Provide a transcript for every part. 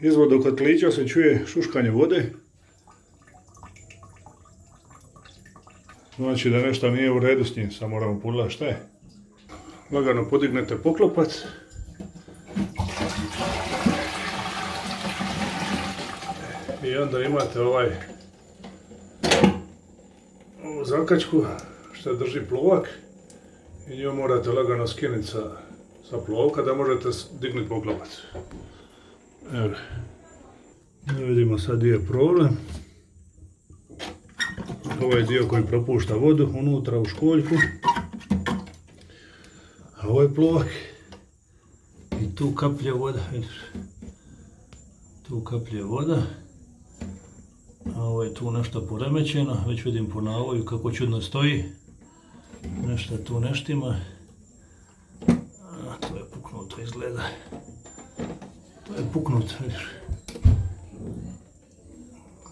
Iz vodokotlića se čuje šuškanje vode. Znači da nešto nije u redu s njim, samo moramo pogledati šta je. Lagano podignete poklopac. I onda imate ovu zakačku što drži plovak. I nju morate lagano skinuti sa plovka da možete dignuti poklopac. Evo. Vidimo sad gdje je problem. Ovaj dio koji propušta vodu unutra u školjku. A ovaj plovak. I tu kaplje voda, vidiš. Tu kaplje voda. A ovo je tu nešto poremećeno, već vidim po navoju kako čudno stoji. Nešto tu ne štima. A to je puknuto izgleda. To je puknuto, vidiš.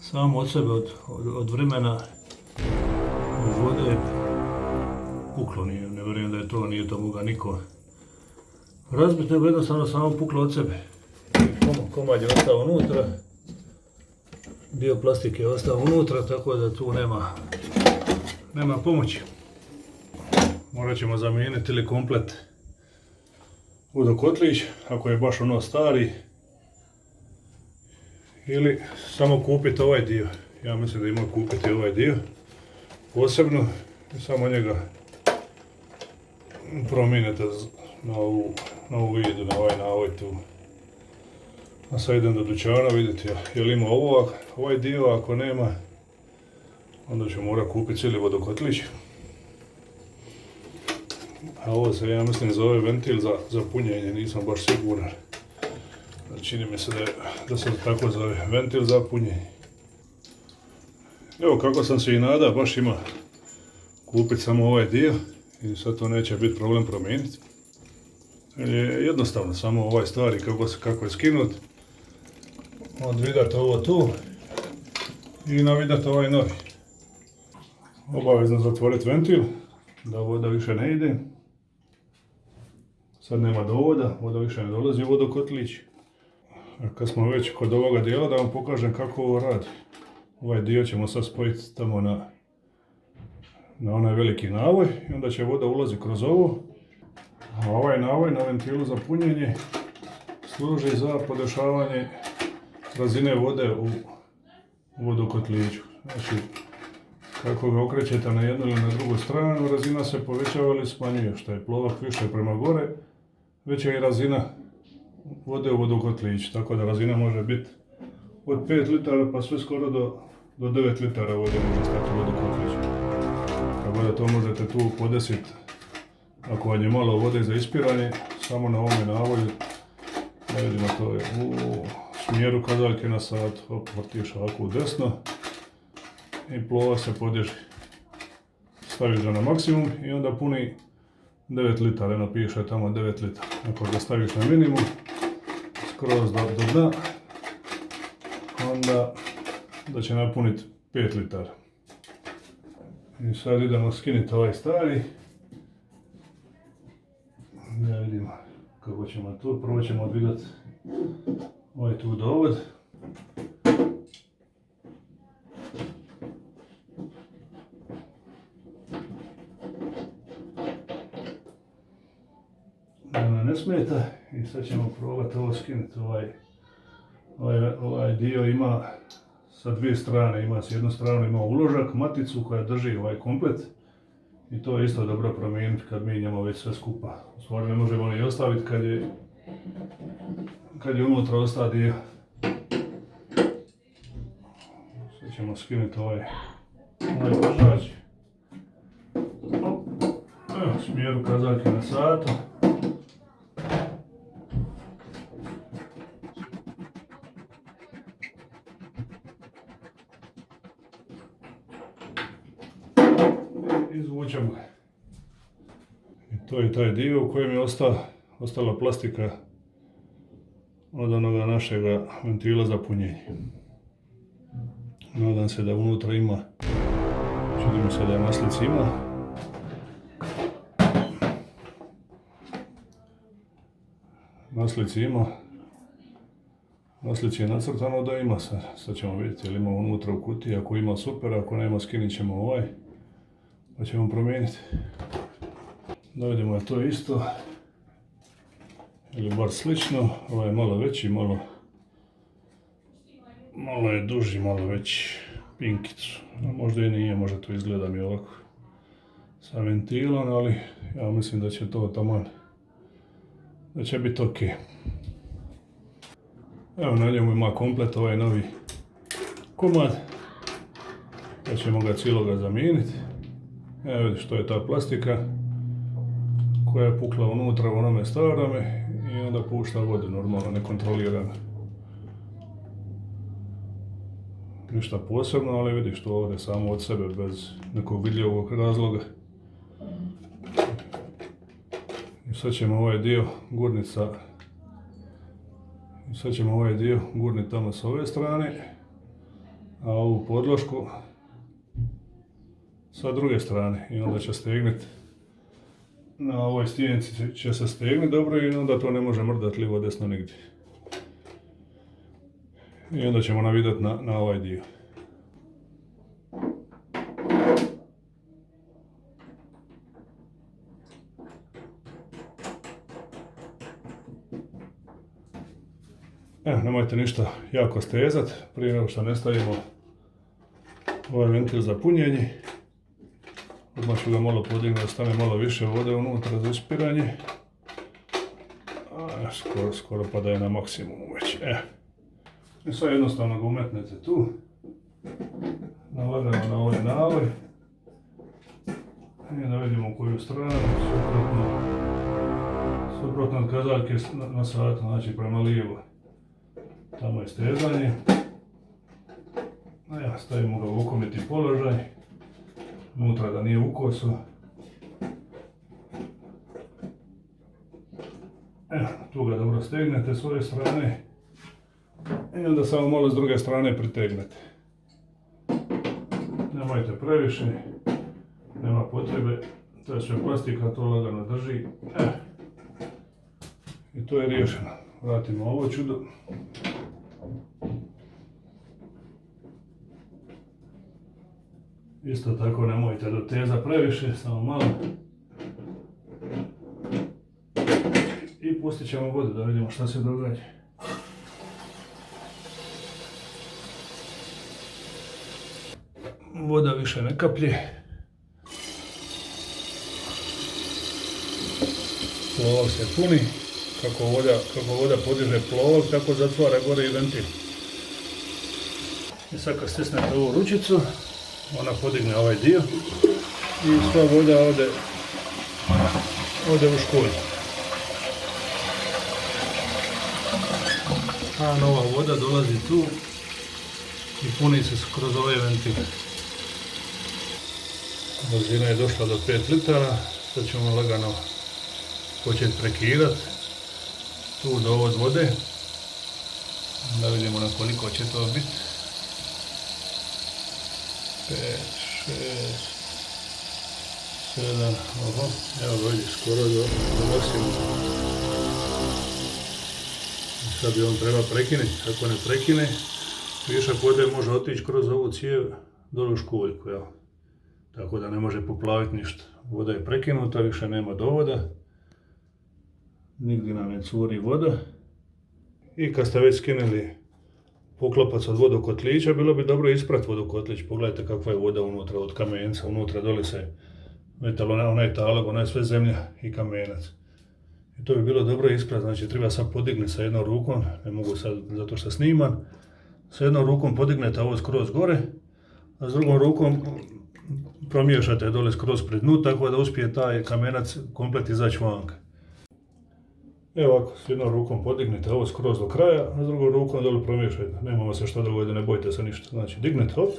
Samo od sebe, od vremena vode je puklo, ne vjerujem da je to, nije to moga niko razbiti, nego jednostavno samo puklo od sebe. Komad je ostao unutra, dio plastike je ostao unutra, tako da tu nema pomoći. Morat ćemo zamijeniti ili komplet vodokotlić, ako je baš ono stari, ili samo kupiti ovaj dio. Ja mislim da ima kupiti ovaj dio posebno i samo njega promijenite na ovu vidu, na ovaj navoj tu. A sad idem do dućana vidjeti je li ima ovaj dio, ako nema onda ću morat kupiti cijeli vodokotlić. A ovo se, ja mislim, zove ventil za punjenje, nisam baš siguran. Čini mi se da se tako zove, ventil za punjenje. Evo kako sam se i nadao, baš ima kupiti samo ovaj dio i sad to neće biti problem promijeniti. Jednostavno, samo ovaj stari kako je skinut, odvidati ovo tu i navidati ovaj novi. Obavezno zatvoriti ventil, da voda više ne ide. Sad nema dovoda, voda više ne dolazi u vodokotlić. A kad smo već kod ovoga dijela, da vam pokažem kako ovo radi. Ovaj dio ćemo sad spojiti tamo na onaj veliki navoj i onda će voda ulaziti kroz ovo. A ovaj navoj na ventilu za punjenje služi za podešavanje razine vode u vodokotliću. Znači, kako ga okrećete na jednu ili na drugu stranu, razina se povećava ili smanjuje. Što je plovak više prema gore, veća je razina vode u vodokotliću. Tako da razina može biti od 5 litara pa sve skoro do 9 litara vode može stati u vodokotliću. Tako da to možete tu podesiti. Ako vam je malo vode za ispiranje, samo na ovome navoju, da vidimo, to je u smjeru kazaljke na sat, vrtiš ovako u desno i plova se podiže. Staviš ga na maksimum i onda puni 9 litara, eno piše tamo 9 litara. Ako ga staviš na minimum, skroz do dna, onda da će napuniti 5 litara. I sad idemo skinuti ovaj stari. Da vidimo kako ćemo tu, prvo ćemo odvidati ovaj tu dovod. Da nam ne smeta i sad ćemo probati ovo skinuti. Ovaj dio ima sa dvije strane, ima s jednu stranu ima uložak, maticu koja drži ovaj komplet. I to je isto dobro promijeniti kad mijenjamo već sve skupa. U stvari ne možemo ni ostaviti kad je unutra ostao dio. Sad ćemo skinuti ovaj držač. U smjeru kazaljke na satu. Izvučemo ga. I to je taj dio u kojem je ostala plastika od onoga našega ventila za punjenje. Nadam se da unutra ima, čini mi se da na slici ima. Na slici ima Na slici je nacrtano da ima sad ćemo vidjeti ili ima unutra u kutiji, ako ima super, ako nema skinit ćemo ovaj, pa ćemo promijeniti. Da vidimo je to isto, ili bar slično, ovaj je malo veći, malo je duži, malo veći pinkicu, a možda i nije, možda to izgleda mi ovako sa ventilom, ali ja mislim da će to taman, da će biti ok. Evo na njemu ima komplet ovaj novi komad, pa ćemo ga cijeloga zamijeniti. Evo vidiš, to je ta plastika koja je pukla unutra u onome starome i onda pušta vodu normalno, nekontrolirano. Ništa posebno, ali vidiš to ovdje samo od sebe bez nekog vidljivog razloga. I sad ćemo ovaj dio gurniti tamo s ove strane, a ovu podlošku sa druge strane i onda će stegniti. Na ovoj stijenici će se stegniti dobro i onda to ne može mrdati lijevo desno nigdje. I onda ćemo navidati na ovaj dio. Evo, nemojte ništa jako stezat prije nego što ne stavimo ovaj ventil za punjenje. Odmah ću ga malo podignuti da stane malo više vode unutra za ispiranje. Skoro pa da je na maksimumu već. I sad jednostavno ga umetnete tu. Nalagano na ovaj navoj. I da vidimo u koju stranu. Suprotno od kazaljke na satu, znači prema lijevo. Tamo je stezanje. Stavimo ga u okomiti položaj. Unutra da nije u kosu. Tu ga dobro stegnete s ove strane. I onda samo malo s druge strane pritegnete. Nemojte previše. Nema potrebe. To je sve plastika, to lagano drži. I to je riješeno. Vratimo ovo čudo. Isto tako nemojte dotezati previše, samo malo. I pustit ćemo vodu da vidimo šta se događa. Voda više ne kaplje. Plovak se puni. Kako voda podiže plovak, tako zatvara gore i ventil. I sad kad stisnete ovu ručicu, ona podigne ovaj dio i sva voda ode u školj. A nova voda dolazi tu i puni se kroz ovaj ventil. Brzina je došla do 5 litara, sad ćemo lagano početi prekidati tu dovod vode. Da vidimo na koliko će to biti. 5, 6, 7, evo ga vidi, skoro do maksimuma. Sad bi on treba prekinuti, ako ne prekine, višak vode može otići kroz ovu cijev dole u školjku, evo. Tako da ne može poplaviti ništa. Voda je prekinuta, više nema dovoda, nigdje nam ne curi voda. I kad ste već skinuli poklopac od vodokotlića, bilo bi dobro isprati vodokotlić. Pogledajte kakva je voda unutra od kamenca, unutra dole se metalo, onaj talog, ona je sve zemlja i kamenac. I to bi bilo dobro isprati, znači treba sad podignuti sa jednom rukom, ne mogu sad zato što snimam, sa jednom rukom podignete ovo skroz gore, a s drugom rukom promiješate dole skroz pred dnu, tako da uspije taj kamenac komplet izaći vanka. Evo ovako, s jednom rukom podignete ovo skroz do kraja, a s drugom rukom dole promiješajte. Nemamo se što dogodi, ne bojte se ništa. Znači, dignete, hop,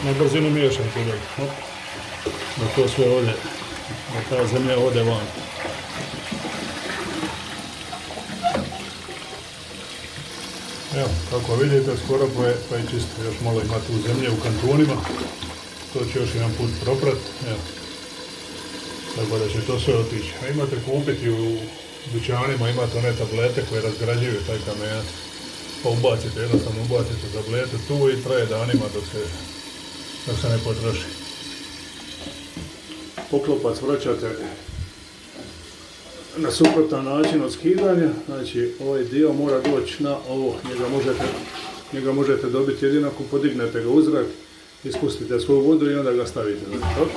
i na brzinu miješajte dole, hop, da to sve ode, da ta zemlja ode van. Evo, kako vidite, skoro pa je čisto, još malo ima tu zemlje u kantunima, to ću još jedan put proprat, evo. Tako da će to sve otići. A imate kupiti u dućanima imate one tablete koje razgrađuju taj kamenac. Pa ubacite, jednostavno ubacite tabletu tu i traje danima dok se ne potroši. Poklopac vraćate na suprotan način od skidanja, znači ovaj dio mora doći na ovo, njega možete dobiti jedino ako podignete ga u zrak, ispustite svoju vodu i onda ga stavite na to.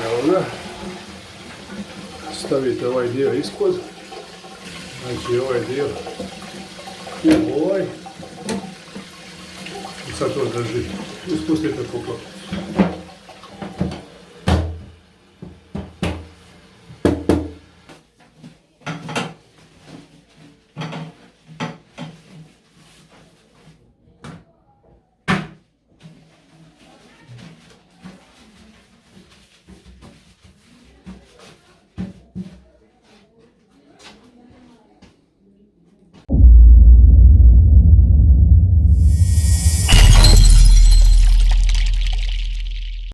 Evo ga, stavite ovaj dio ispod, znači ovaj dio u ovaj i sad to drži, ispustite poklopac.